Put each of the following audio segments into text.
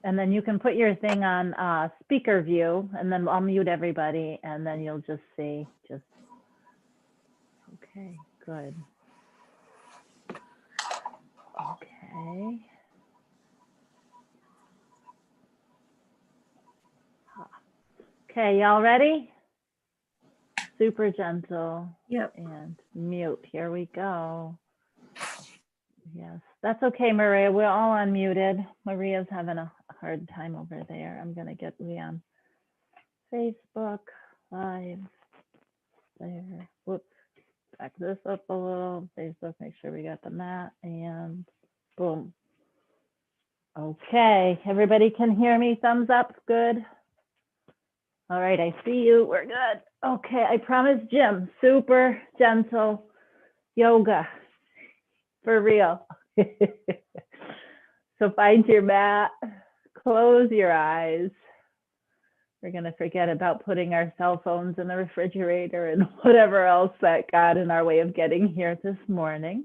And then you can put your thing on speaker view, and then I'll mute everybody, and then you'll just see, okay, good. Okay. Okay, y'all ready? Super gentle. Yep. And mute. Here we go. Yes, that's okay, Maria. We're all unmuted. Maria's having a hard time over there. I'm going to get me on Facebook Live. There. Whoops. Back this up a little. Facebook, make sure we got the mat. And boom. Okay, everybody can hear me? Thumbs up. Good. All right, I see you. We're good. Okay, I promise, Jim, super gentle yoga for real. So find your mat, close your eyes. We're going to forget about putting our cell phones in the refrigerator and whatever else that got in our way of getting here this morning.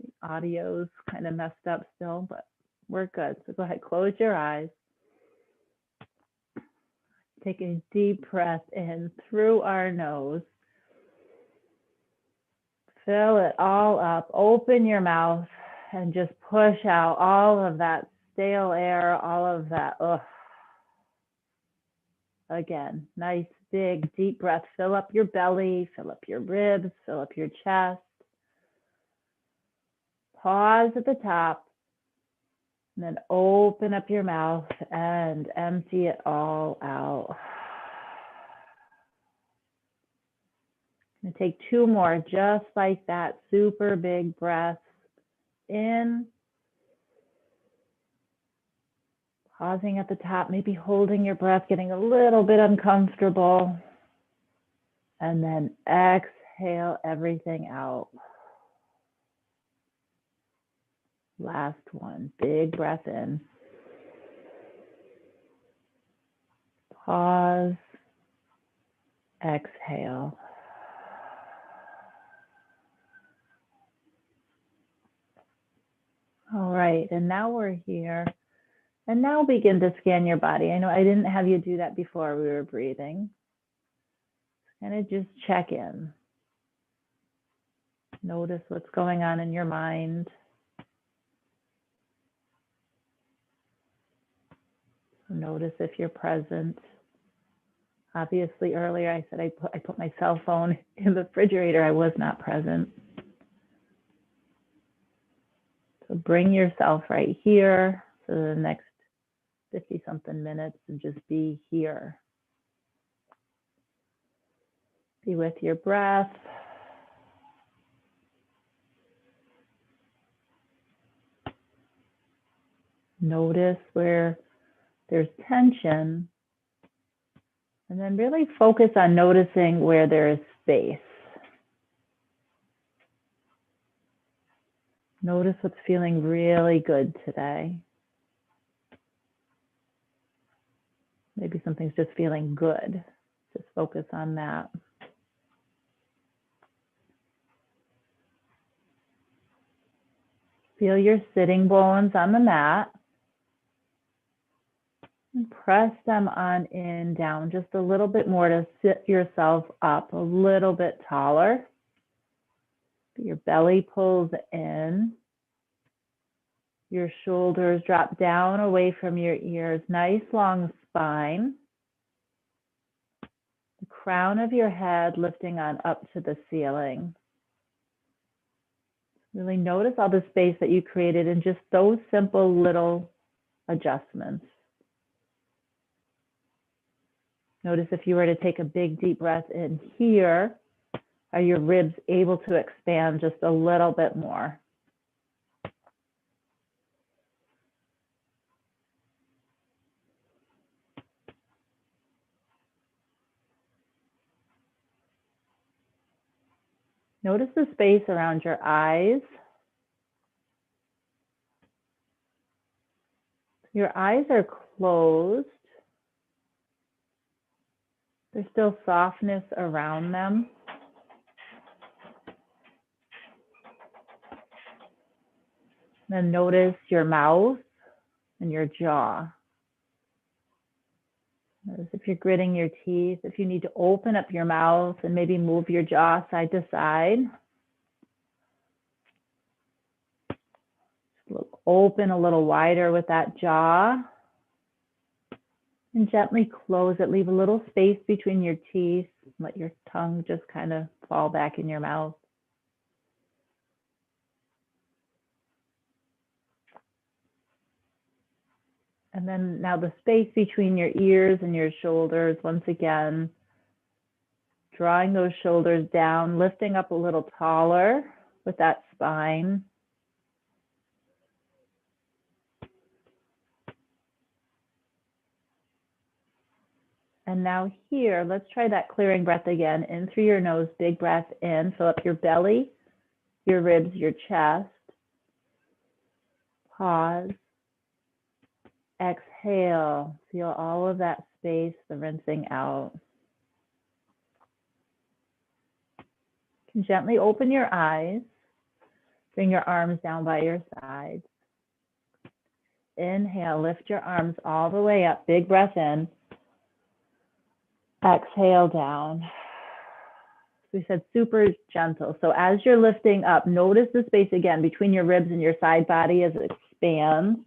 The audio's kind of messed up still, but we're good. So go ahead, close your eyes. Take a deep breath in through our nose. Fill it all up. Open your mouth and just push out all of that stale air, all of that. Ugh. Again, nice, big, deep breath. Fill up your belly, fill up your ribs, fill up your chest. Pause at the top. And then open up your mouth and empty it all out. I'm gonna take two more just like that. Super big breaths in. Pausing at the top, maybe holding your breath, getting a little bit uncomfortable. And then exhale everything out. Last one, big breath in. Pause, exhale. All right, and now we're here. And now begin to scan your body. I know I didn't have you do that before we were breathing. Kind of just check in. Notice what's going on in your mind. Notice if you're present. Obviously, earlier I said I put my cell phone in the refrigerator. I was not present. So bring yourself right here for the next 50-something minutes and just be here. Be with your breath. Notice where there's tension. And then really focus on noticing where there is space. Notice what's feeling really good today. Maybe something's just feeling good. Just focus on that. Feel your sitting bones on the mat. And press them on in, down just a little bit more to sit yourself up a little bit taller. Your belly pulls in. Your shoulders drop down away from your ears. Nice long spine. The crown of your head lifting on up to the ceiling. Really notice all the space that you created in just those simple little adjustments. Notice if you were to take a big deep breath in here, are your ribs able to expand just a little bit more? Notice the space around your eyes. Your eyes are closed. There's still softness around them. Then notice your mouth. and your jaw. As if you're gritting your teeth, if you need to open up your mouth and maybe move your jaw side to side. Look open a little wider with that jaw. And gently close it. Leave a little space between your teeth. Let your tongue just kind of fall back in your mouth. And then now the space between your ears and your shoulders, once again, drawing those shoulders down, lifting up a little taller with that spine. And now here, let's try that clearing breath again. In through your nose, big breath in, fill up your belly, your ribs, your chest. Pause. Exhale, feel all of that space, the rinsing out. You can gently open your eyes, bring your arms down by your sides. Inhale, lift your arms all the way up, big breath in. Exhale down. We said super gentle. So as you're lifting up, notice the space again between your ribs and your side body as it expands.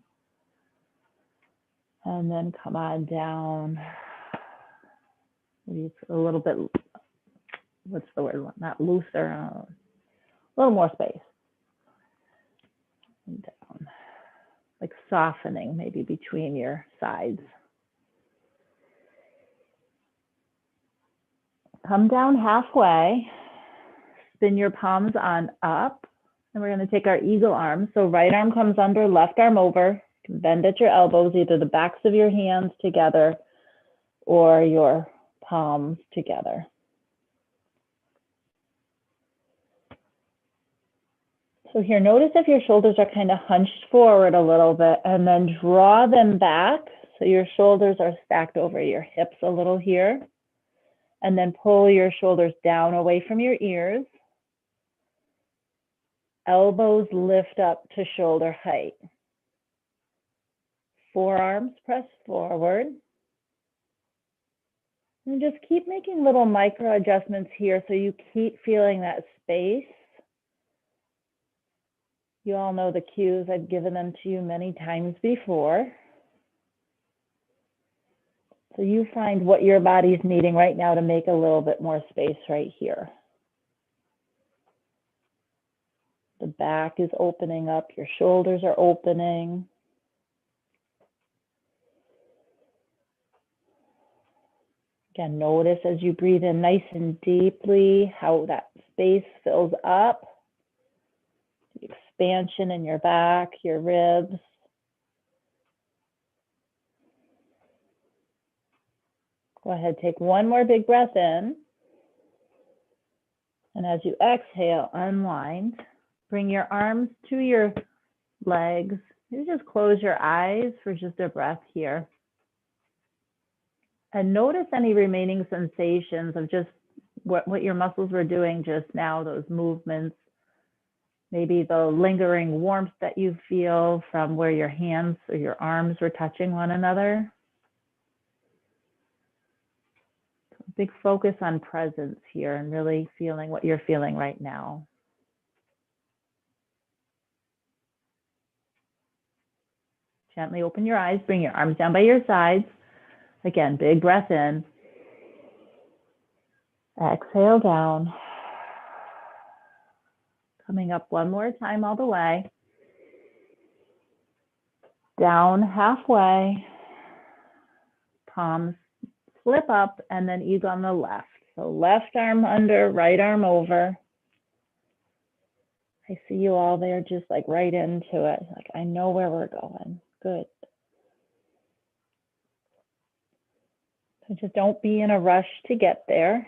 And then come on down. Maybe it's a little bit, what's the word? Not looser, a little more space. And down. Like softening maybe between your sides. Come down halfway. Spin your palms on up. And we're going to take our eagle arm. So right arm comes under, left arm over. You can bend at your elbows, either the backs of your hands together or your palms together. So here, notice if your shoulders are kind of hunched forward a little bit, and then draw them back. So your shoulders are stacked over your hips a little here. And then pull your shoulders down away from your ears. Elbows lift up to shoulder height. Forearms press forward. And just keep making little micro adjustments here so you keep feeling that space. You all know the cues. I've given them to you many times before. So you find what your body's needing right now to make a little bit more space right here. The back is opening up, your shoulders are opening. Again, notice as you breathe in nice and deeply how that space fills up. The expansion in your back, your ribs. Go ahead, take one more big breath in. And as you exhale, unwind. Bring your arms to your legs. You just close your eyes for just a breath here. And notice any remaining sensations of just what your muscles were doing just now, those movements. Maybe the lingering warmth that you feel from where your hands or your arms were touching one another. Big focus on presence here and really feeling what you're feeling right now. Gently open your eyes, bring your arms down by your sides. Again, big breath in. Exhale down. Coming up one more time all the way. Down halfway. Palms flip up and then ease on the left. So left arm under, right arm over. I see you all there just like right into it. Like, I know where we're going. Good. So just don't be in a rush to get there.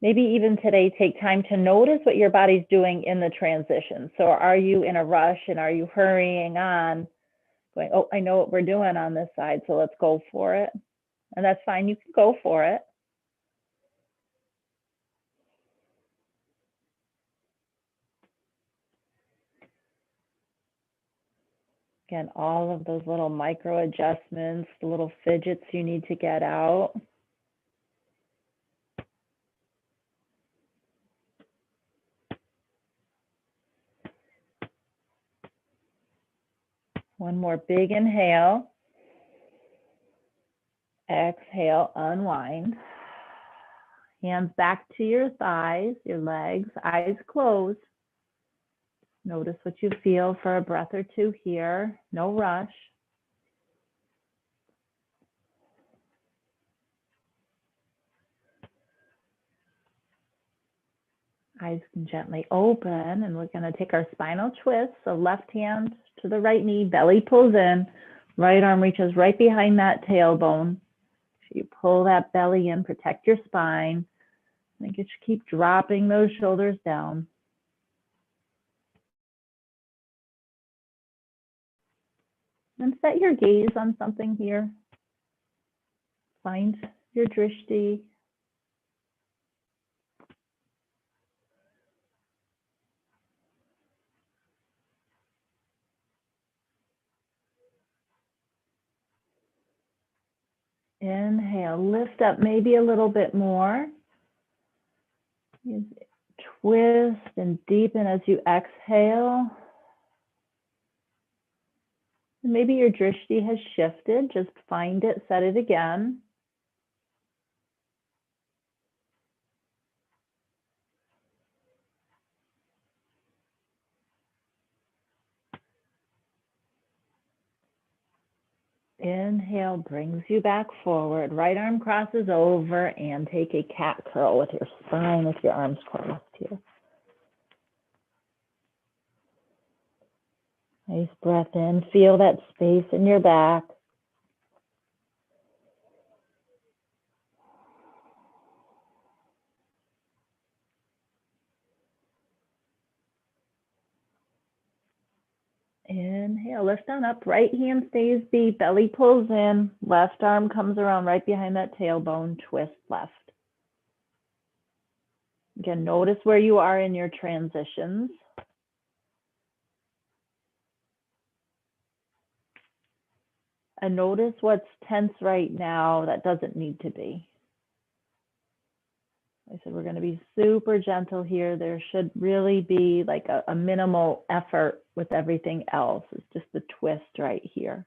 Maybe even today, take time to notice what your body's doing in the transition. So are you in a rush and are you hurrying on, going, oh, I know what we're doing on this side, so let's go for it. And that's fine, you can go for it. Again, all of those little micro adjustments, the little fidgets you need to get out. One more big inhale. Exhale, unwind. Hands back to your thighs, your legs, eyes closed. Notice what you feel for a breath or two here. No rush. Eyes can gently open, and we're going to take our spinal twist. So left hand to the right knee, belly pulls in, right arm reaches right behind that tailbone. So you pull that belly in, protect your spine. I think you should keep dropping those shoulders down. And set your gaze on something here. Find your drishti. Inhale, lift up maybe a little bit more. Twist and deepen as you exhale. Maybe your drishti has shifted. Just find it, set it again. Inhale brings you back forward. Right arm crosses over and take a cat curl with your spine, with your arms crossed here. Nice breath in. Feel that space in your back. Inhale, lift on up. Right hand stays beat. Belly pulls in. Left arm comes around right behind that tailbone. Twist left. Again, notice where you are in your transitions. And notice what's tense right now that doesn't need to be. I said we're going to be super gentle here. There should really be like a minimal effort with everything else. It's just the twist right here.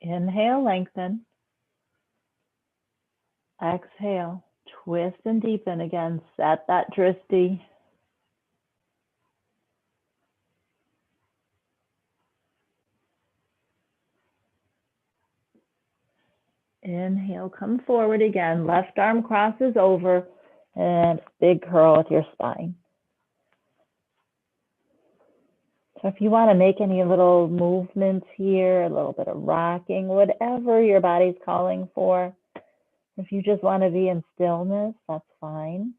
Inhale, lengthen. Exhale, twist and deepen again. Set that drishti. Inhale, come forward again. Left arm crosses over and big curl with your spine. So if you want to make any little movements here, a little bit of rocking, whatever your body's calling for. If you just want to be in stillness, that's fine.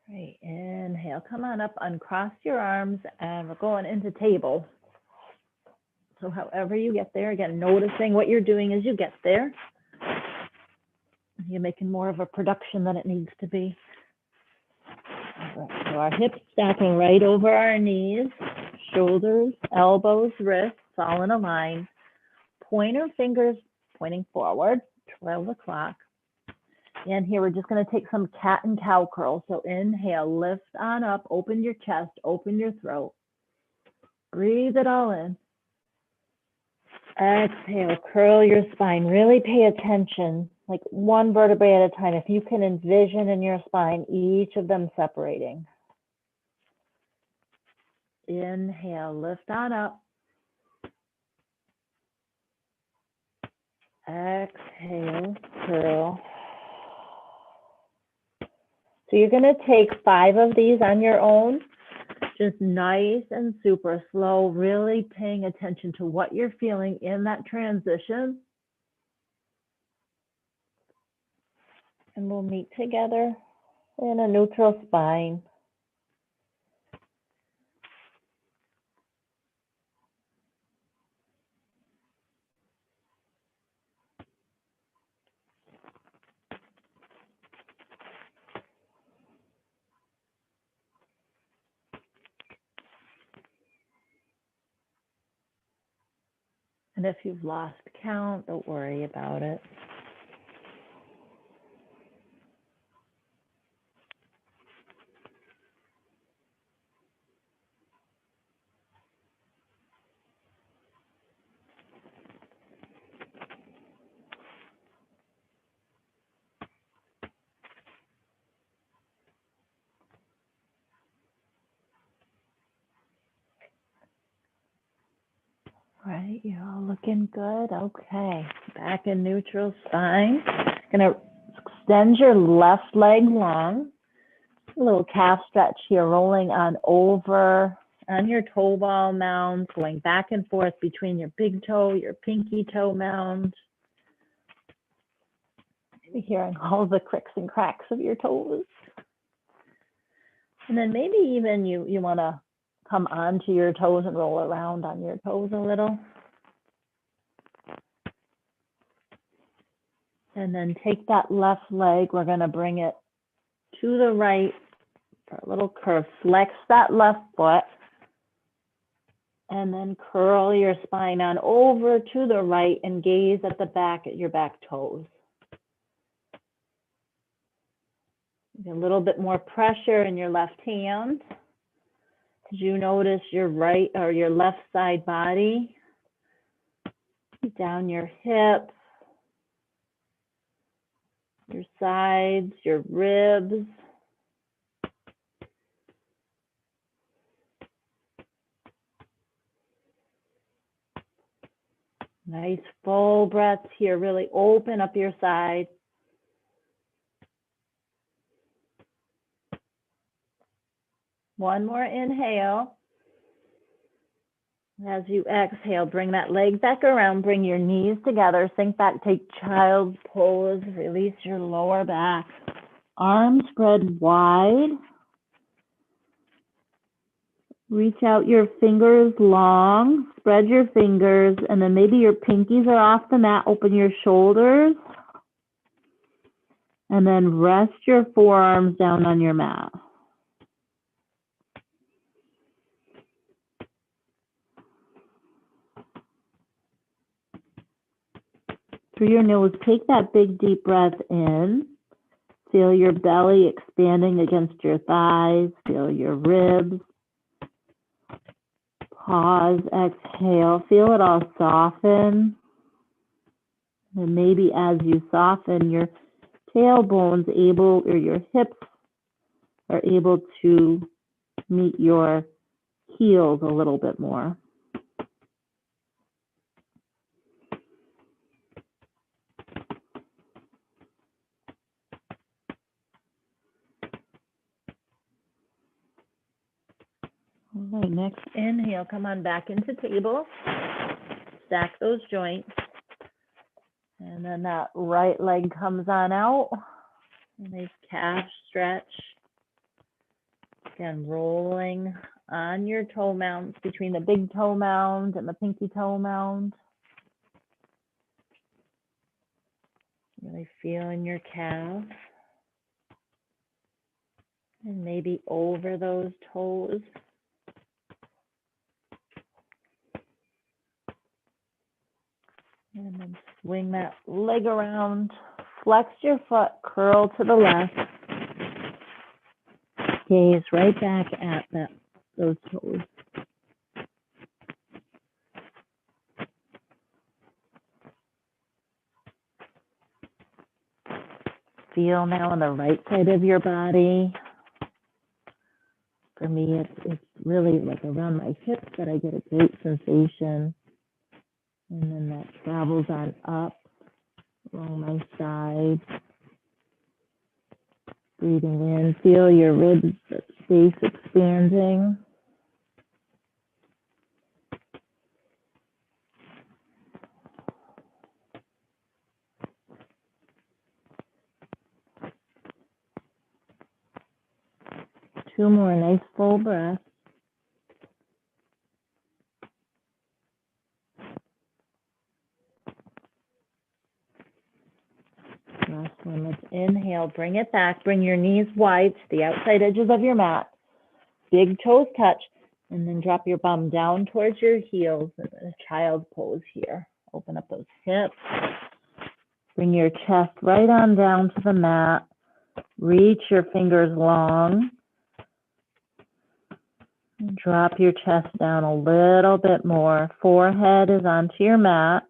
Right, inhale, come on up, uncross your arms, and we're going into table. So however you get there, again, noticing what you're doing as you get there. You're making more of a production than it needs to be. All right, so our hips stacking right over our knees, shoulders, elbows, wrists, all in a line. Pointer fingers pointing forward, 12 o'clock. And here we're just going to take some cat and cow curls. So inhale, lift on up, open your chest, open your throat. Breathe it all in. Exhale, curl your spine. Really pay attention, like one vertebrae at a time. If you can envision in your spine, each of them separating. Inhale, lift on up. Exhale, curl. So you're going to take 5 of these on your own, just nice and super slow, really paying attention to what you're feeling in that transition. And we'll meet together And a neutral spine. And if you've lost count, don't worry about it. All right, you're all looking good. Okay, back in neutral spine. Gonna extend your left leg long. A little calf stretch here, rolling on over on your toe ball mound, going back and forth between your big toe, your pinky toe mound. Maybe hearing all the cricks and cracks of your toes. And then maybe even you want to come onto your toes and roll around on your toes a little. And then take that left leg, we're going to bring it to the right for a little curve. Flex that left foot. And then curl your spine on over to the right and gaze at the back at your back toes. A little bit more pressure in your left hand. Did you notice your right or your left side body? Down your hips, your sides, your ribs. Nice full breaths here. Really open up your side. One more inhale. As you exhale, bring that leg back around, bring your knees together, sink back, take child's pose, release your lower back. Arms spread wide. Reach out your fingers long, spread your fingers, and then maybe your pinkies are off the mat, open your shoulders. And then rest your forearms down on your mat. Through your nose, take that big deep breath in. Feel your belly expanding against your thighs. Feel your ribs. Pause, exhale. Feel it all soften. And maybe as you soften, your tailbones or your hips are able to meet your heels a little bit more. All right, next inhale, come on back into table. Stack those joints. And then that right leg comes on out. Nice calf stretch. Again, rolling on your toe mounds between the big toe mound and the pinky toe mound. Really feeling your calf. And maybe over those toes. And then swing that leg around. Flex your foot, curl to the left. Gaze right back at those toes. Feel now on the right side of your body. For me, it's really like around my hips that I get a great sensation. And then that travels on up along my side. Breathing in, feel your ribs space expanding. 2 more nice full breaths. Last one, let's inhale, bring it back, bring your knees wide to the outside edges of your mat. Big toes touch, and then drop your bum down towards your heels in a child pose here. Open up those hips. Bring your chest right on down to the mat. Reach your fingers long. Drop your chest down a little bit more. Forehead is onto your mat.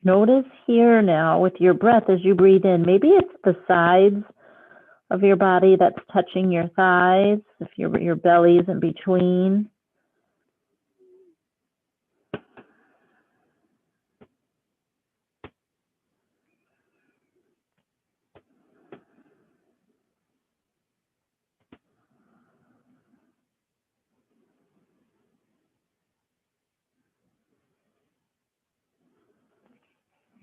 Notice here now with your breath as you breathe in, maybe it's the sides of your body that's touching your thighs, if your belly is in between.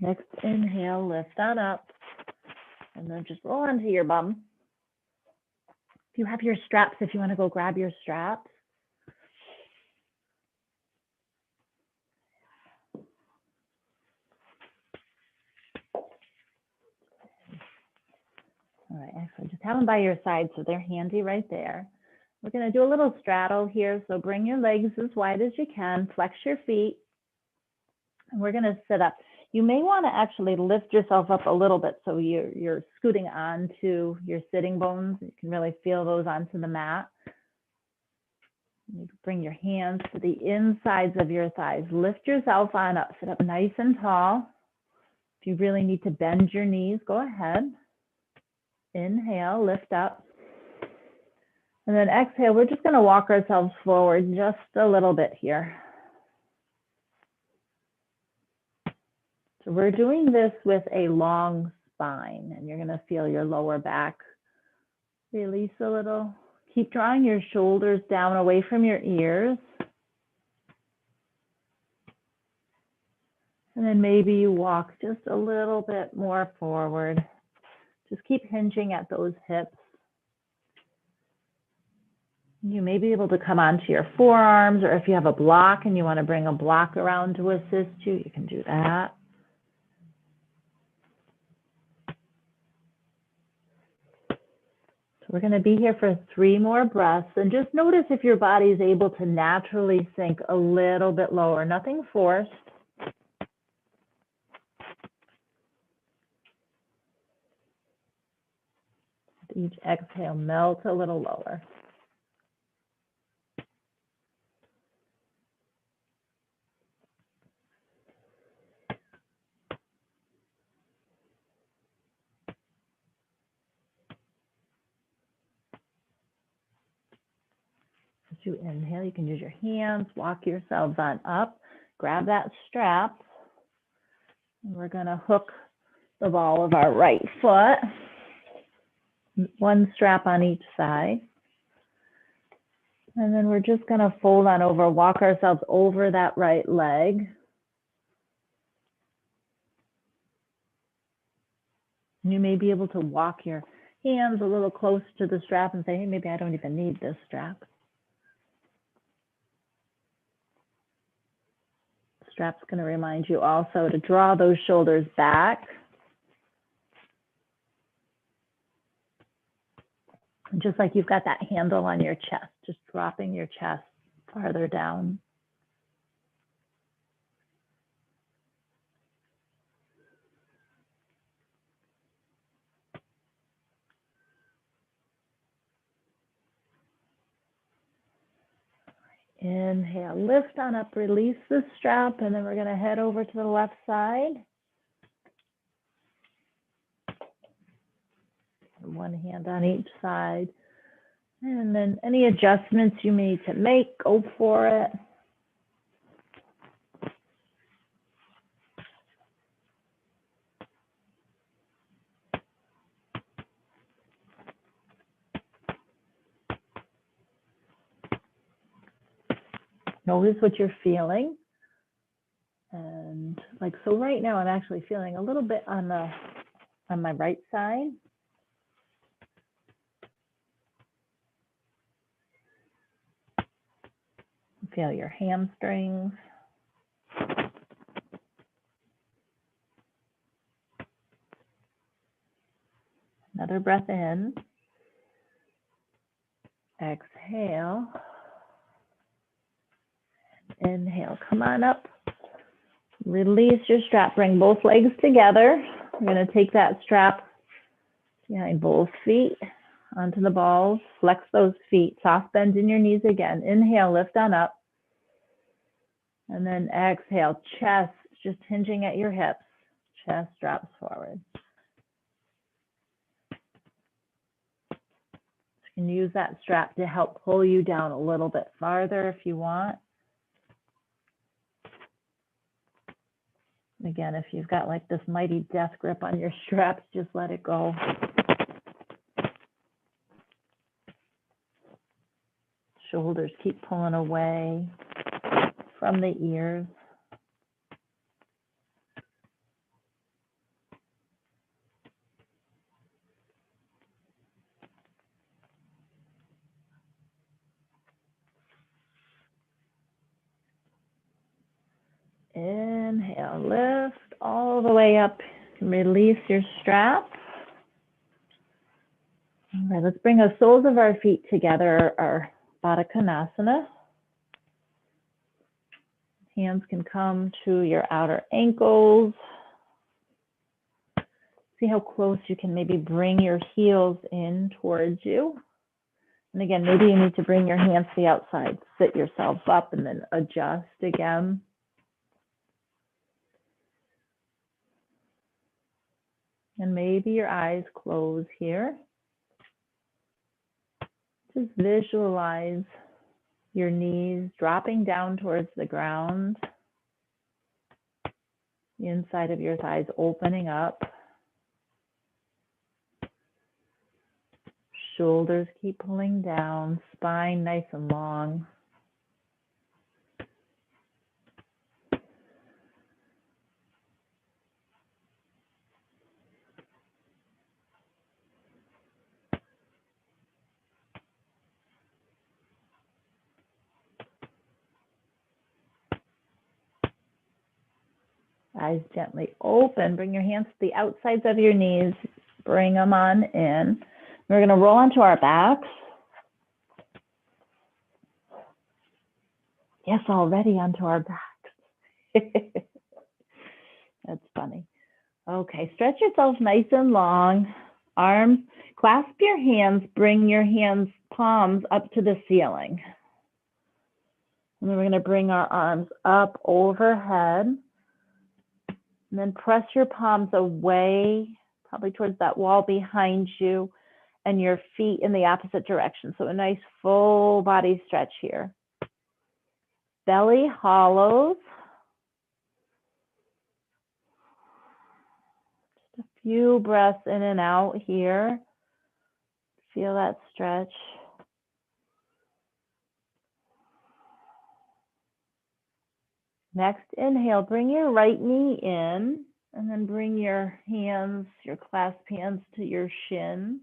Next inhale, lift on up, and then just roll onto your bum. If you have your straps, if you want to go grab your straps. All right, excellent. Just have them by your side so they're handy right there. We're going to do a little straddle here. So bring your legs as wide as you can, flex your feet, and we're going to sit up. You may want to actually lift yourself up a little bit so you're scooting onto your sitting bones. You can really feel those onto the mat. You bring your hands to the insides of your thighs. Lift yourself on up. Sit up nice and tall. If you really need to bend your knees, go ahead. Inhale, lift up. And then exhale, we're just going to walk ourselves forward just a little bit here. So we're doing this with a long spine, and you're going to feel your lower back release a little. Keep drawing your shoulders down away from your ears. And then maybe you walk just a little bit more forward. Just keep hinging at those hips. You may be able to come onto your forearms, or if you have a block and you want to bring a block around to assist you, you can do that. So we're going to be here for 3 more breaths, and just notice if your body is able to naturally sink a little bit lower, nothing forced. Each exhale, melt a little lower. As you inhale, you can use your hands, walk yourselves on up, grab that strap. And we're going to hook the ball of our right foot, 1 strap on each side. And then we're just going to fold on over, walk ourselves over that right leg. You may be able to walk your hands a little close to the strap and say, hey, maybe I don't even need this strap. The strap's going to remind you also to draw those shoulders back. And just like you've got that handle on your chest, just dropping your chest farther down. Inhale, lift on up, release the strap, and then we're going to head over to the left side. 1 hand on each side. And then any adjustments you need to make, go for it. Notice what you're feeling. And Like, so right now I'm actually feeling a little bit on my right side. Feel your hamstrings. Another breath in. Exhale. Inhale, come on up. Release your strap, bring both legs together. We're gonna take that strap behind both feet onto the balls. Flex those feet, soft bend in your knees again. Inhale, lift on up. And then exhale, chest just hinging at your hips. Chest drops forward. You can use that strap to help pull you down a little bit farther if you want. Again, if you've got like this mighty death grip on your straps, just let it go. Shoulders keep pulling away from the ears. Inhale, lift all the way up. Release your strap. All right, let's bring the soles of our feet together, our Baddha Konasana. Hands can come to your outer ankles. See how close you can maybe bring your heels in towards you. And again, maybe you need to bring your hands to the outside. Sit yourself up and then adjust again. And maybe your eyes close here. Just visualize your knees dropping down towards the ground. The inside of your thighs opening up. Shoulders keep pulling down. Spine nice and long. Eyes gently open. Bring your hands to the outsides of your knees. Bring them on in. We're going to roll onto our backs. Yes, already onto our backs. That's funny. Okay, stretch yourself nice and long. Arms, clasp your hands. Bring your hands, palms up to the ceiling. And then we're going to bring our arms up overhead. And then press your palms away, probably towards that wall behind you, and your feet in the opposite direction. So a nice full body stretch here. Belly hollows. Just a few breaths in and out here. Feel that stretch. Next, inhale, bring your right knee in, and then bring your hands, your clasped hands to your shin.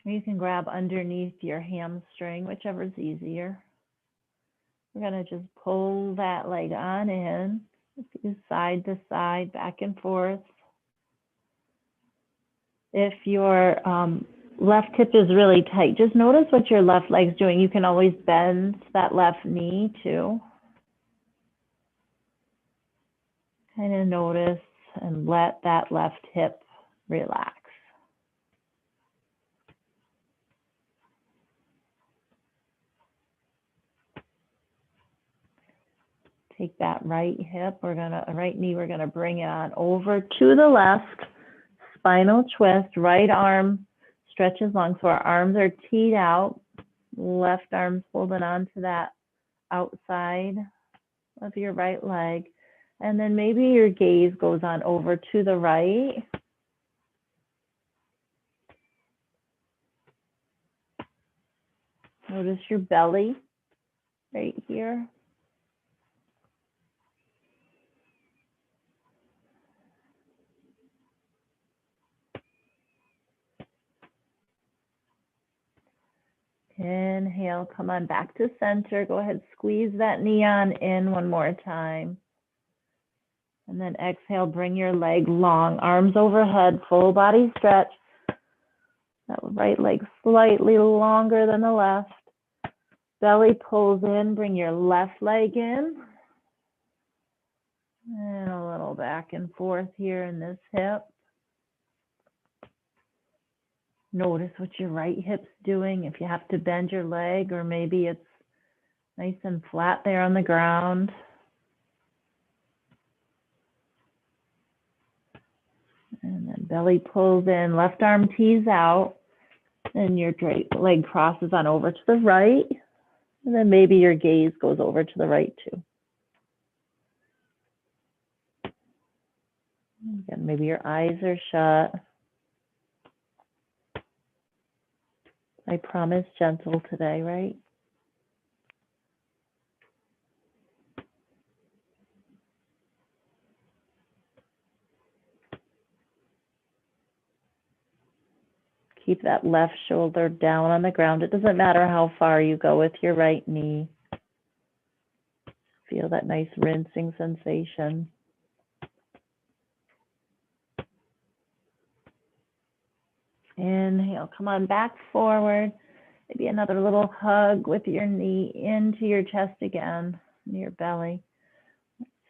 You can grab underneath your hamstring, whichever's easier. We're going to just pull that leg on in, side to side, back and forth. If your left hip is really tight, just notice what your left leg's doing. You can always bend that left knee too. Kind of notice and let that left hip relax. Take that right hip, right knee, we're gonna bring it on over to the left. Spinal twist, right arm stretches long, so our arms are teed out. Left arm's holding on to that outside of your right leg. And then maybe your gaze goes on over to the right. Notice your belly right here. Inhale, come on back to center. Go ahead, squeeze that knee on in one more time. And then exhale, bring your leg long, arms overhead, full body stretch. That right leg slightly longer than the left. Belly pulls in, bring your left leg in. And a little back and forth here in this hip. Notice what your right hip's doing. If you have to bend your leg, or maybe it's nice and flat there on the ground. And then belly pulls in, left arm tees out, and your leg crosses on over to the right. And then maybe your gaze goes over to the right too. Again, maybe your eyes are shut. I promise gentle today, right? Keep that left shoulder down on the ground. It doesn't matter how far you go with your right knee. Feel that nice rinsing sensation. Inhale, come on back forward. Maybe another little hug with your knee into your chest again, your belly.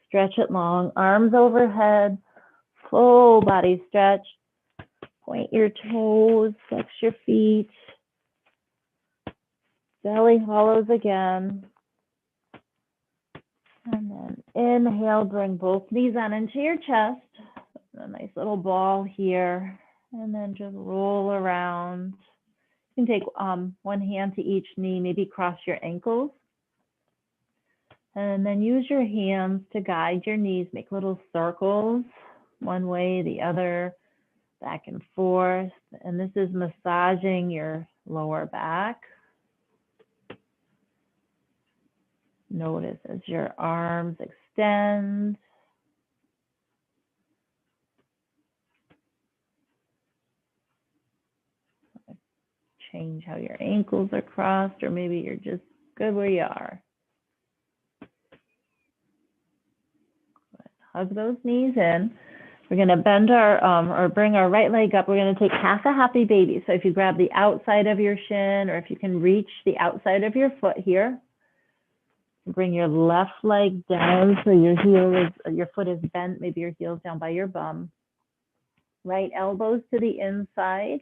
Stretch it long, arms overhead, full body stretch. Point your toes, flex your feet. Belly hollows again. And then inhale, bring both knees on into your chest. A nice little ball here. And then just roll around. You can take one hand to each knee, maybe cross your ankles. And then use your hands to guide your knees. Make little circles, one way, the other, back and forth. And this is massaging your lower back. Notice as your arms extend. Change how your ankles are crossed, or maybe you're just good where you are. Hug those knees in. We're going to bend our, or bring our right leg up. We're going to take half a happy baby. So if you grab the outside of your shin, or if you can reach the outside of your foot here, bring your left leg down so your foot is bent. Maybe your heel's down by your bum. Right elbows to the inside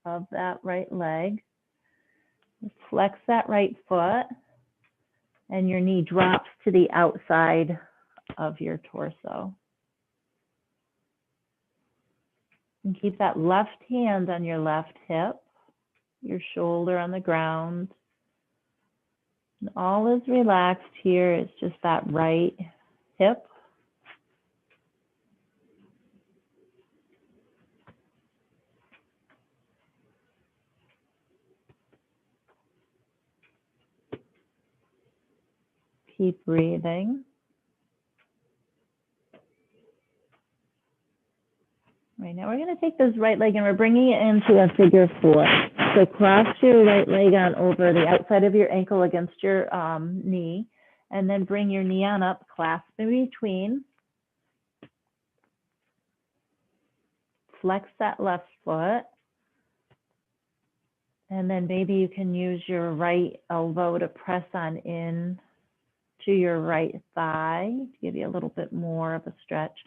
of that right leg. Flex that right foot, and your knee drops to the outside of your torso. And keep that left hand on your left hip, your shoulder on the ground. And all is relaxed here. It's just that right hip. Keep breathing. Right now, we're going to take this right leg and we're bringing it into a figure four. So cross your right leg on over the outside of your ankle against your knee, and then bring your knee on up, clasp in between. Flex that left foot. And then maybe you can use your right elbow to press on in to your right thigh to give you a little bit more of a stretch.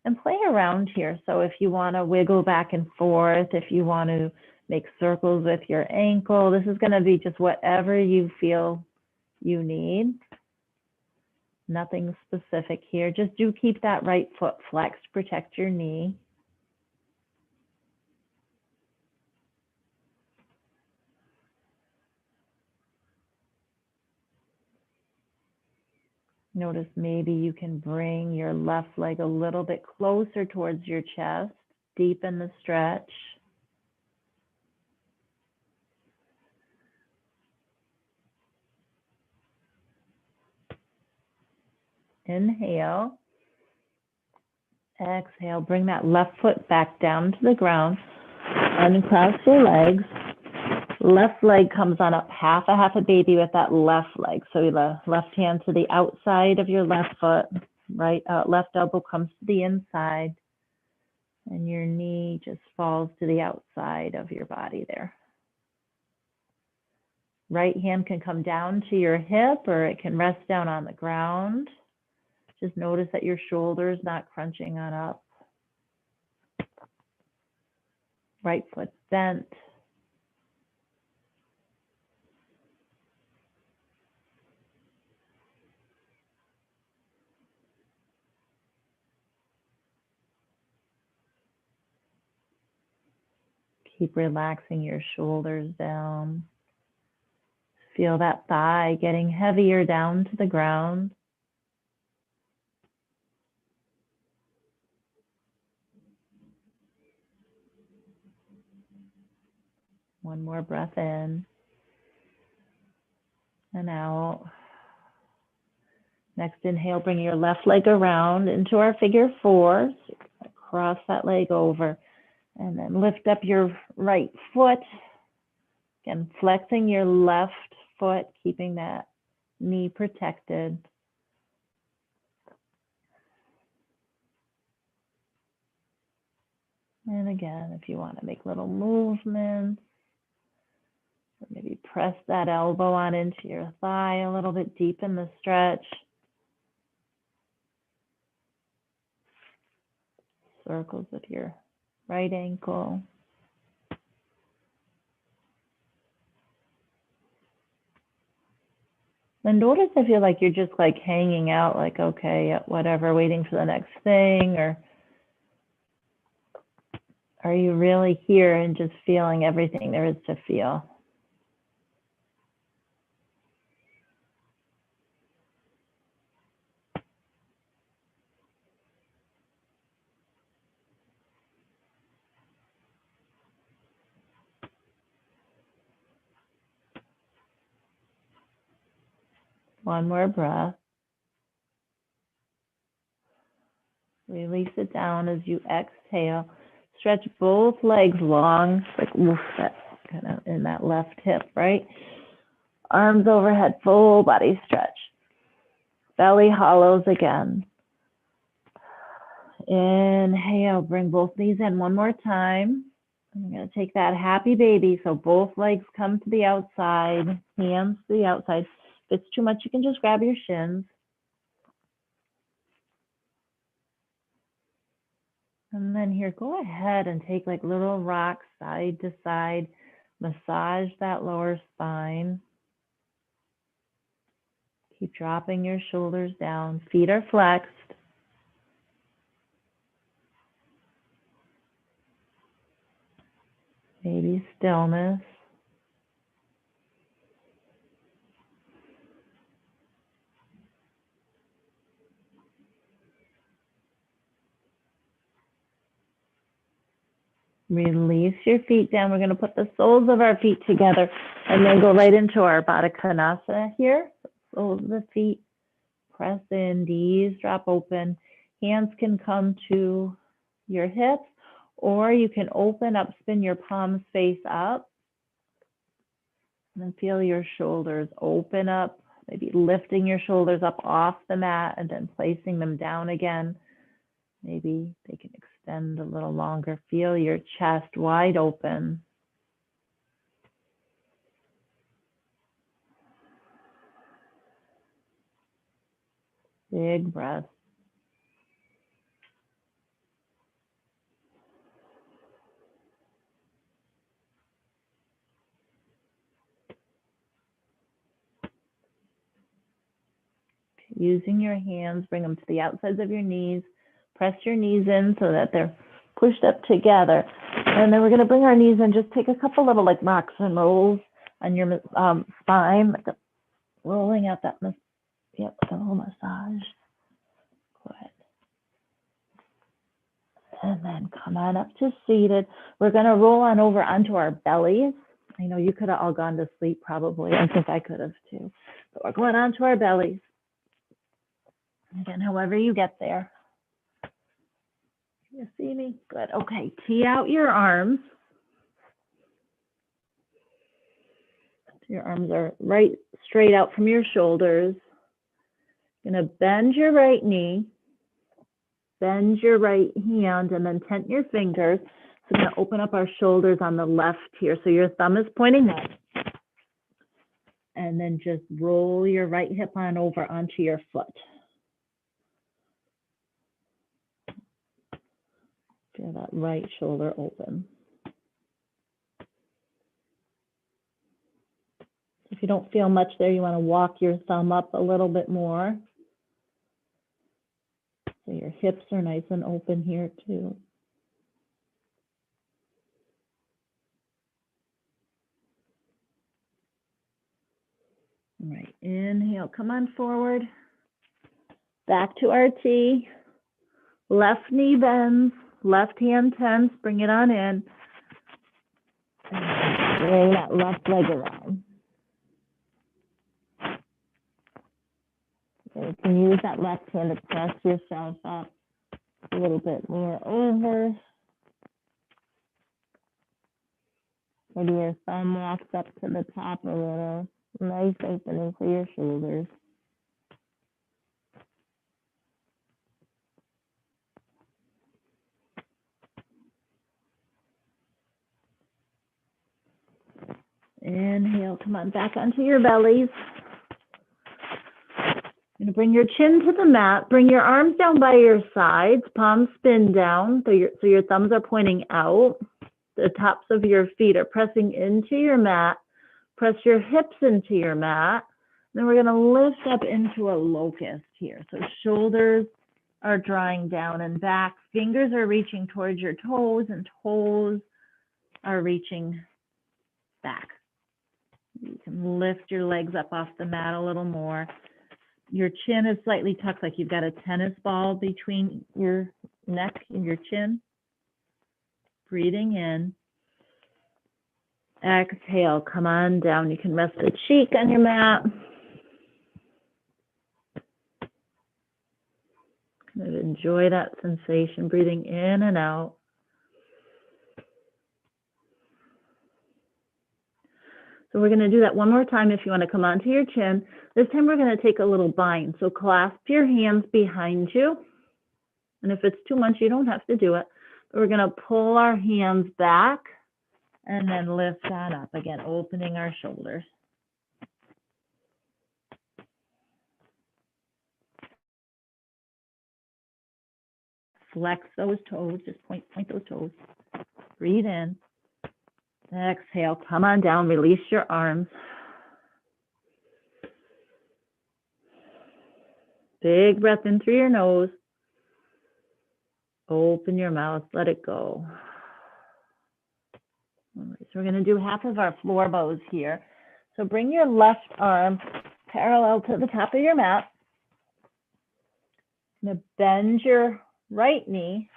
And play around here. So if you want to wiggle back and forth, if you want to make circles with your ankle, this is going to be just whatever you feel you need. Nothing specific here. Just do keep that right foot flexed, protect your knee. Notice maybe you can bring your left leg a little bit closer towards your chest, deepen the stretch. Inhale. Exhale, bring that left foot back down to the ground. Uncross your legs. Left leg comes on up half a baby with that left leg. So the left hand to the outside of your left foot, right, left elbow comes to the inside, and your knee just falls to the outside of your body there. Right hand can come down to your hip, or it can rest down on the ground. Just notice that your shoulder's not crunching on up. Right foot bent. Keep relaxing your shoulders down. Feel that thigh getting heavier down to the ground. One more breath in and out. Next inhale, bring your left leg around into our figure four. So cross that leg over and then lift up your right foot. Again, flexing your left foot, keeping that knee protected. And again, if you want to make little movements, maybe press that elbow on into your thigh a little bit, deepen the stretch. Circles with your right ankle. Then notice if you're like, you're just like hanging out, like, okay, whatever, waiting for the next thing, or are you really here and just feeling everything there is to feel? One more breath. Release it down as you exhale. Stretch both legs long, like oof, that kind of in that left hip, right? Arms overhead, full body stretch. Belly hollows again. Inhale, bring both knees in one more time. I'm going to take that happy baby. So both legs come to the outside, hands to the outside. If it's too much, you can just grab your shins. And then here, go ahead and take like little rocks side to side. Massage that lower spine. Keep dropping your shoulders down. Feet are flexed. Maybe stillness. Release your feet down. We're going to put the soles of our feet together and then go right into our Baddha Konasana here. Soles of the feet, press in, knees drop open. Hands can come to your hips, or you can open up, spin your palms face up. And then feel your shoulders open up, maybe lifting your shoulders up off the mat and then placing them down again. Maybe they can extend a little longer. Feel your chest wide open. Big breath. Using your hands, bring them to the outsides of your knees. Press your knees in so that they're pushed up together. And then we're going to bring our knees in. Just take a couple little like rocks and rolls on your spine, like rolling out that, yep, a little massage. Good. And then come on up to seated. We're going to roll on over onto our bellies. I know you could have all gone to sleep probably. I think I could have too. But we're going onto our bellies. Again, however you get there. You see me? Good. Okay, tee out your arms. Your arms are right straight out from your shoulders. You're gonna bend your right knee, bend your right hand, and then tent your fingers. So we're gonna open up our shoulders on the left here. So your thumb is pointing up. And then just roll your right hip on over onto your foot. Feel that right shoulder open. If you don't feel much there, you want to walk your thumb up a little bit more. So your hips are nice and open here too. All right, inhale, come on forward. Back to our T. Left knee bends, left hand tense, bring it on in. And bring that left leg around. Okay, you can use that left hand to press yourself up a little bit more over. Maybe your thumb walks up to the top a little. Nice opening for your shoulders. Inhale, come on back onto your bellies. You're gonna bring your chin to the mat, bring your arms down by your sides, palms spin down, so your thumbs are pointing out. The tops of your feet are pressing into your mat. Press your hips into your mat. Then we're gonna lift up into a locust here. So shoulders are drawing down and back. Fingers are reaching towards your toes and toes are reaching back. You can lift your legs up off the mat a little more. Your chin is slightly tucked, like you've got a tennis ball between your neck and your chin. Breathing in. Exhale, come on down. You can rest a cheek on your mat. Kind of enjoy that sensation, breathing in and out. So we're going to do that one more time if you want to come onto your chin. This time we're going to take a little bind. So clasp your hands behind you. And if it's too much, you don't have to do it. But we're going to pull our hands back and then lift on up. Again, opening our shoulders. Flex those toes. Just point those toes. Breathe in. Exhale, come on down, release your arms. Big breath in through your nose. Open your mouth, let it go. All right, so we're going to do half of our floor bows here. So bring your left arm parallel to the top of your mat. You're going to bend your right knee,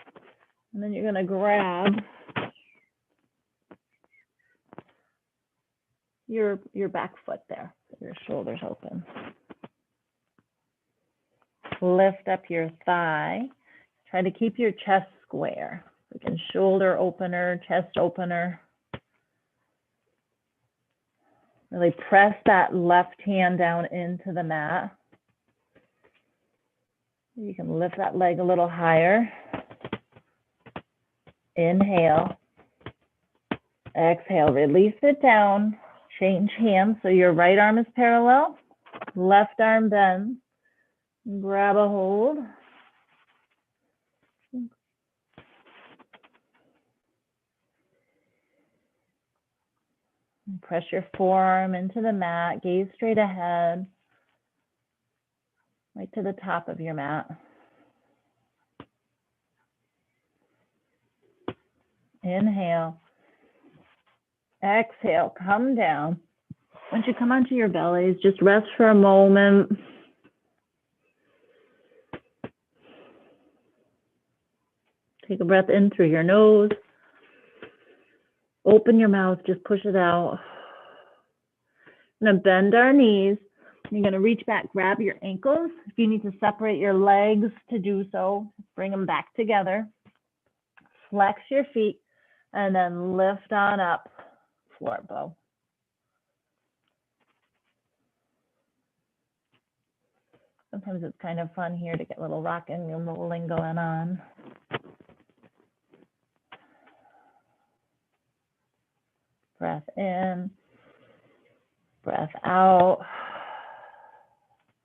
and then you're going to grab your back foot there, so your shoulders open. Lift up your thigh. Try to keep your chest square. Again, shoulder opener, chest opener. Really press that left hand down into the mat. You can lift that leg a little higher. Inhale. Exhale, release it down. Change hands, so your right arm is parallel, left arm bends. Grab a hold. Press your forearm into the mat, gaze straight ahead, right to the top of your mat. Inhale. Exhale, come down. Once you come onto your bellies, just rest for a moment. Take a breath in through your nose. Open your mouth, just push it out. I'm going to bend our knees. You're going to reach back, grab your ankles. If you need to separate your legs to do so, bring them back together. Flex your feet and then lift on up, floor bow. sometimes it's kind of fun here to get a little rocking and rolling going on. Breath in, breath out.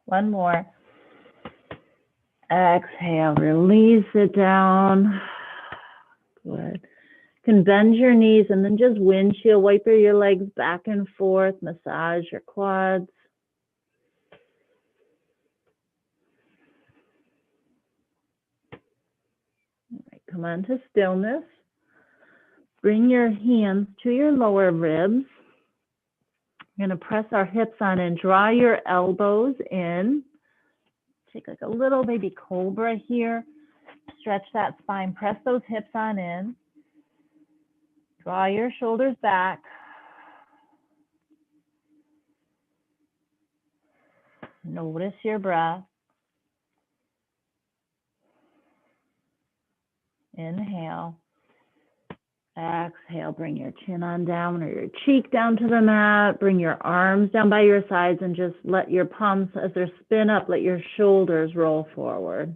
One more. Exhale, release it down. Good. You can bend your knees and then just windshield wiper your legs back and forth, massage your quads. All right, come on to stillness. Bring your hands to your lower ribs. We're going to press our hips on and draw your elbows in. Take like a little baby cobra here. Stretch that spine, press those hips on in. Draw your shoulders back. Notice your breath. Inhale. Exhale, bring your chin on down or your cheek down to the mat. Bring your arms down by your sides and just let your palms, as they spin up, let your shoulders roll forward.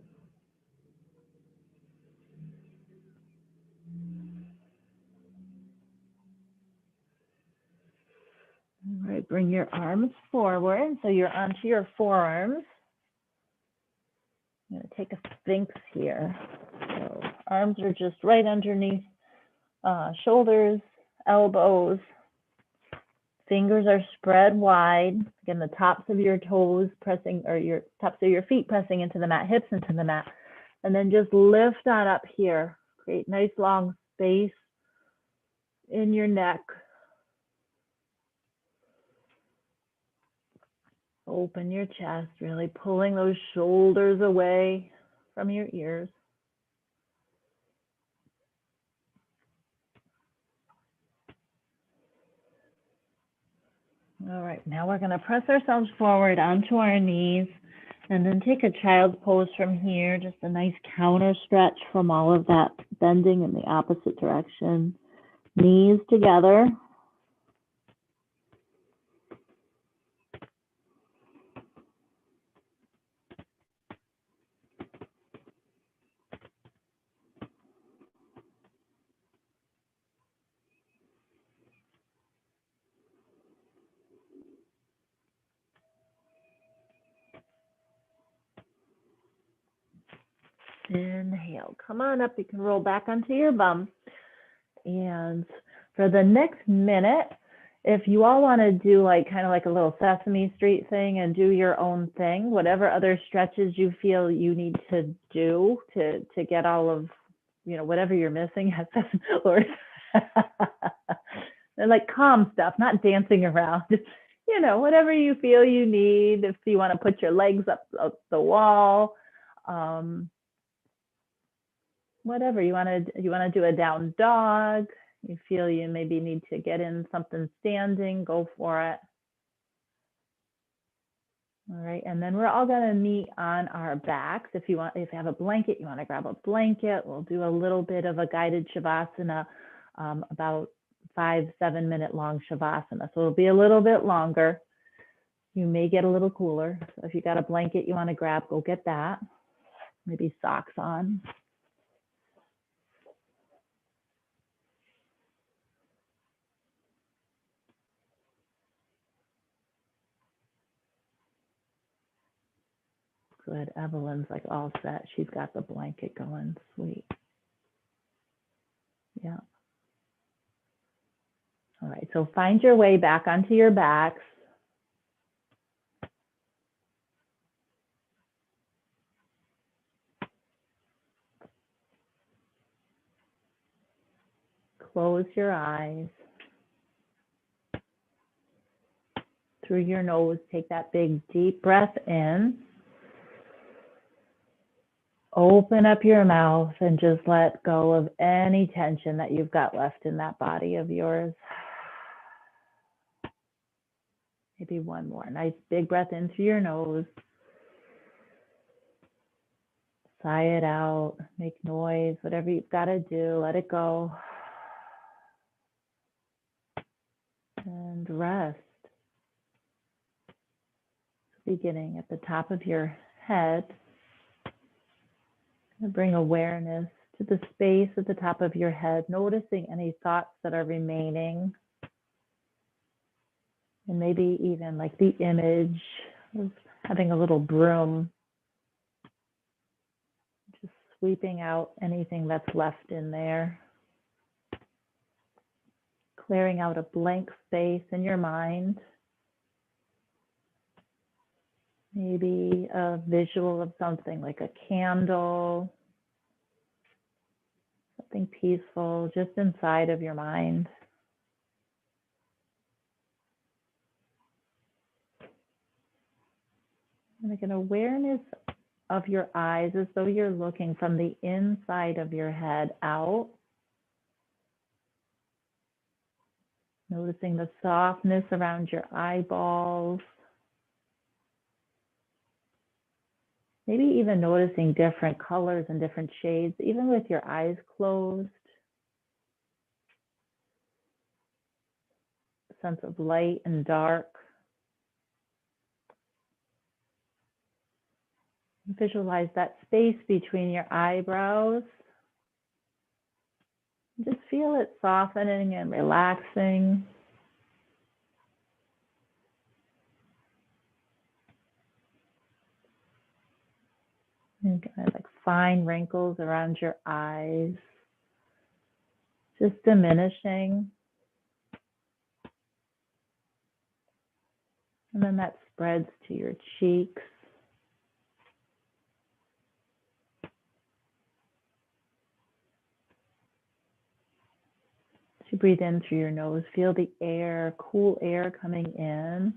All right, bring your arms forward. So you're onto your forearms. I'm going to take a sphinx here. So arms are just right underneath shoulders, elbows. Fingers are spread wide. Again, the tops of your toes pressing, or your tops of your feet pressing into the mat, hips into the mat. And then just lift on up here. Create nice long space in your neck. Open your chest, really pulling those shoulders away from your ears. All right, now we're going to press ourselves forward onto our knees and then take a child's pose from here, just a nice counter stretch from all of that bending in the opposite direction. Knees together. Inhale, come on up. You can roll back onto your bum. And for the next minute, if you all want to do like kind of like a little Sesame Street thing and do your own thing, whatever other stretches you feel you need to do to get all of, you know, whatever you're missing, or like calm stuff, not dancing around. You know, whatever you feel you need. If you want to put your legs up the wall. Whatever you want to do, a down dog. You feel you maybe need to get in something standing, go for it. All right, and then we're all going to meet on our backs. If you have a blanket, you want to grab a blanket. We'll do a little bit of a guided shavasana, about 5-7 minute long shavasana. So it'll be a little bit longer. You may get a little cooler. So if you got a blanket you want to grab, go get that. Maybe socks on. Good. Evelyn's like all set. She's got the blanket going. Sweet. Yeah. All right. So find your way back onto your backs. Close your eyes. Through your nose, take that big deep breath in. Open up your mouth and just let go of any tension that you've got left in that body of yours. Maybe one more. Nice big breath in through your nose. Sigh it out. Make noise. Whatever you've got to do, let it go. And rest. Beginning at the top of your head. And bring awareness to the space at the top of your head, noticing any thoughts that are remaining. And maybe even like the image of having a little broom, just sweeping out anything that's left in there. Clearing out a blank space in your mind. Maybe a visual of something like a candle, something peaceful just inside of your mind. And like an awareness of your eyes as though you're looking from the inside of your head out. Noticing the softness around your eyeballs. Maybe even noticing different colors and different shades, even with your eyes closed. A sense of light and dark. Visualize that space between your eyebrows. Just feel it softening and relaxing. And kind of like fine wrinkles around your eyes, just diminishing. And then that spreads to your cheeks. As you breathe in through your nose, feel the air, cool air coming in.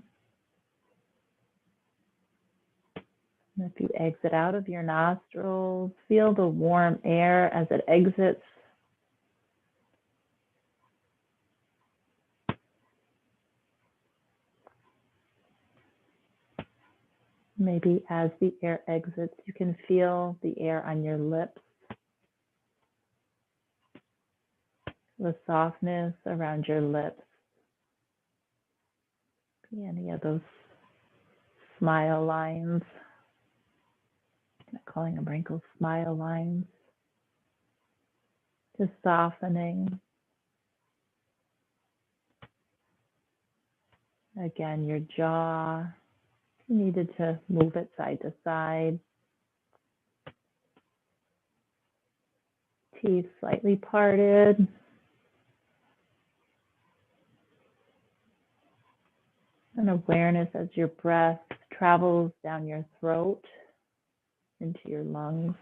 And if you exit out of your nostrils, feel the warm air as it exits. Maybe as the air exits, you can feel the air on your lips, the softness around your lips. Any of those smile lines. I'm not calling them wrinkles, smile lines. Just softening. Again, your jaw. You needed to move it side to side. Teeth slightly parted. And awareness as your breath travels down your throat into your lungs.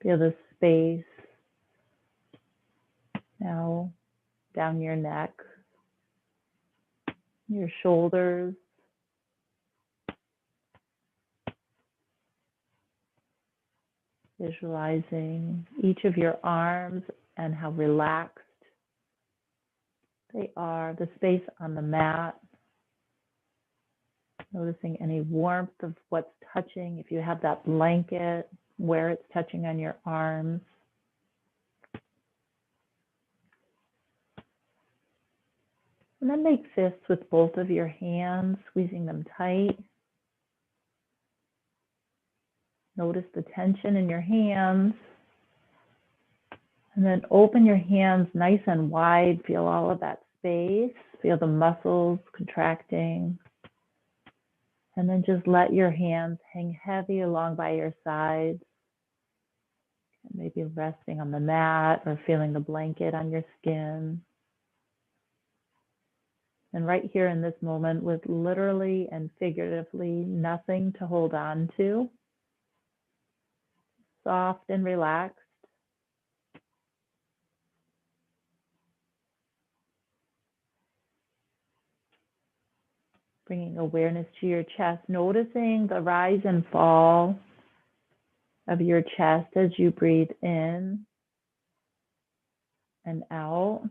Feel the space now down your neck, your shoulders. Visualizing each of your arms and how relaxed they are, the space on the mat. Noticing any warmth of what's touching, if you have that blanket, where it's touching on your arms. And then make fists with both of your hands, squeezing them tight. Notice the tension in your hands. And then open your hands nice and wide. Feel all of that space. Feel the muscles contracting. And then just let your hands hang heavy along by your sides. Maybe resting on the mat or feeling the blanket on your skin. And right here in this moment, with literally and figuratively nothing to hold on to, soft and relaxed. Bringing awareness to your chest, noticing the rise and fall of your chest as you breathe in and out.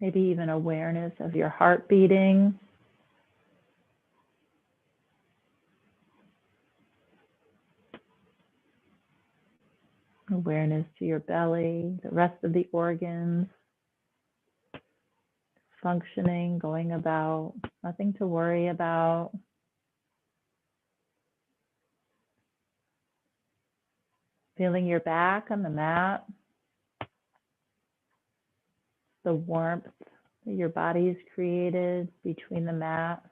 Maybe even awareness of your heart beating. Awareness to your belly, the rest of the organs. functioning, going about, nothing to worry about. Feeling your back on the mat, the warmth that your body's created between the mat.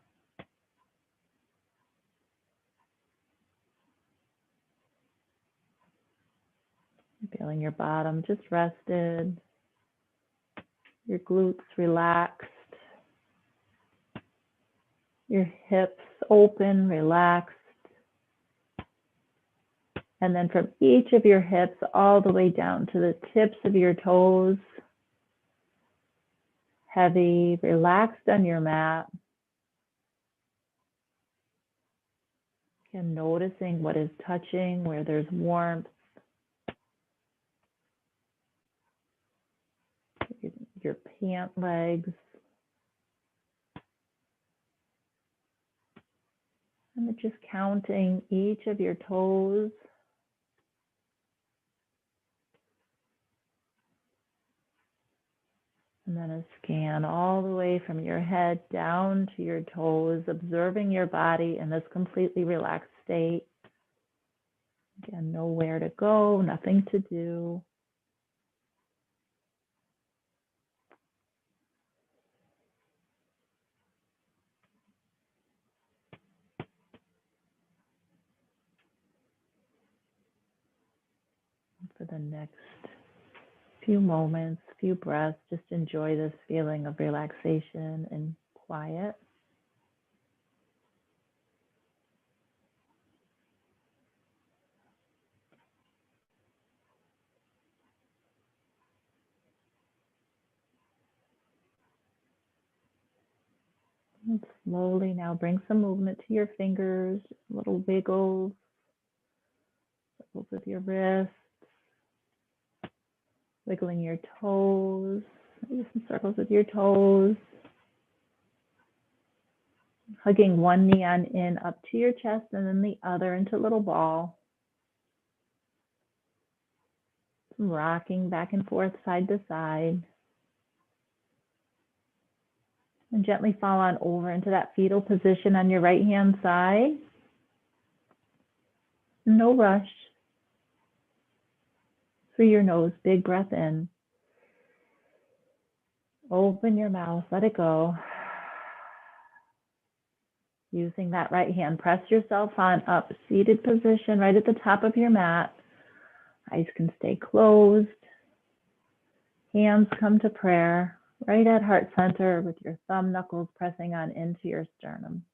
Feeling your bottom just rested, your glutes relaxed, your hips open, relaxed. And then from each of your hips all the way down to the tips of your toes, heavy, relaxed on your mat. And noticing what is touching, where there's warmth. Your pant legs. And then just counting each of your toes. And then a scan all the way from your head down to your toes, observing your body in this completely relaxed state. Again, nowhere to go, nothing to do. For the next few moments, few breaths, just enjoy this feeling of relaxation and quiet. And slowly now bring some movement to your fingers, little wiggles with your wrists, wiggling your toes, maybe some circles with your toes. Hugging one knee on in up to your chest and then the other into a little ball. Some rocking back and forth, side to side. And gently fall on over into that fetal position on your right hand side. No rush. Through your nose, big breath in. Open your mouth, let it go. Using that right hand, press yourself on up, seated position right at the top of your mat. Eyes can stay closed. Hands come to prayer, right at heart center with your thumb knuckles pressing on into your sternum.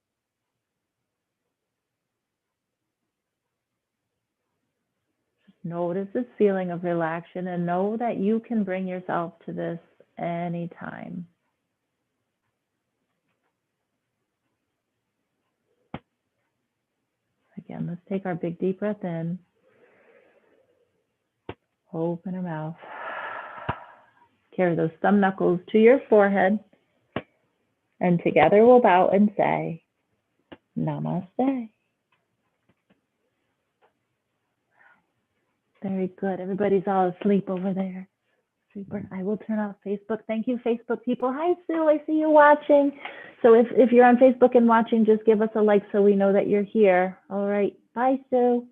Just notice this feeling of relaxation and know that you can bring yourself to this anytime. Again, let's take our big deep breath in. Open our mouth. Carry those thumb knuckles to your forehead. And together we'll bow and say, Namaste. Very good. Everybody's all asleep over there. Super. I will turn off Facebook. Thank you, Facebook people. Hi, Sue. I see you watching. So if you're on Facebook and watching, just give us a like so we know that you're here. All right. Bye, Sue.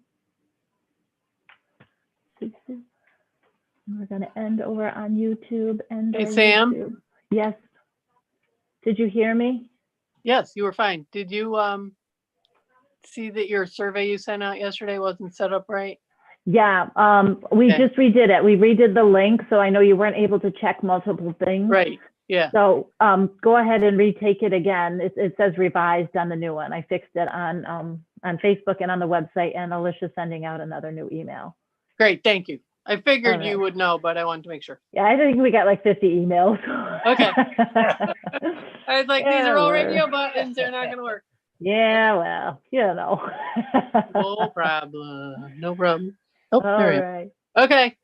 Sue. We're going to end over on YouTube. Hey, Sam. YouTube. Yes. Did you hear me? Yes, you were fine. Did you see that your survey you sent out yesterday wasn't set up right? Yeah, we Okay. just redid it. We redid the link, so I know you weren't able to check multiple things. Right. Yeah. So go ahead and retake it again. It says revised on the new one. I fixed it on Facebook and on the website, and Alicia's sending out another new email. Great. Thank you. I figured All right. you would know, but I wanted to make sure. Yeah, I think we got like 50 emails. Okay. I was like, these are all Yeah, radio buttons. They're not going to work. Yeah, well, you know. No problem. No problem. Oh, All there we right. go. Okay.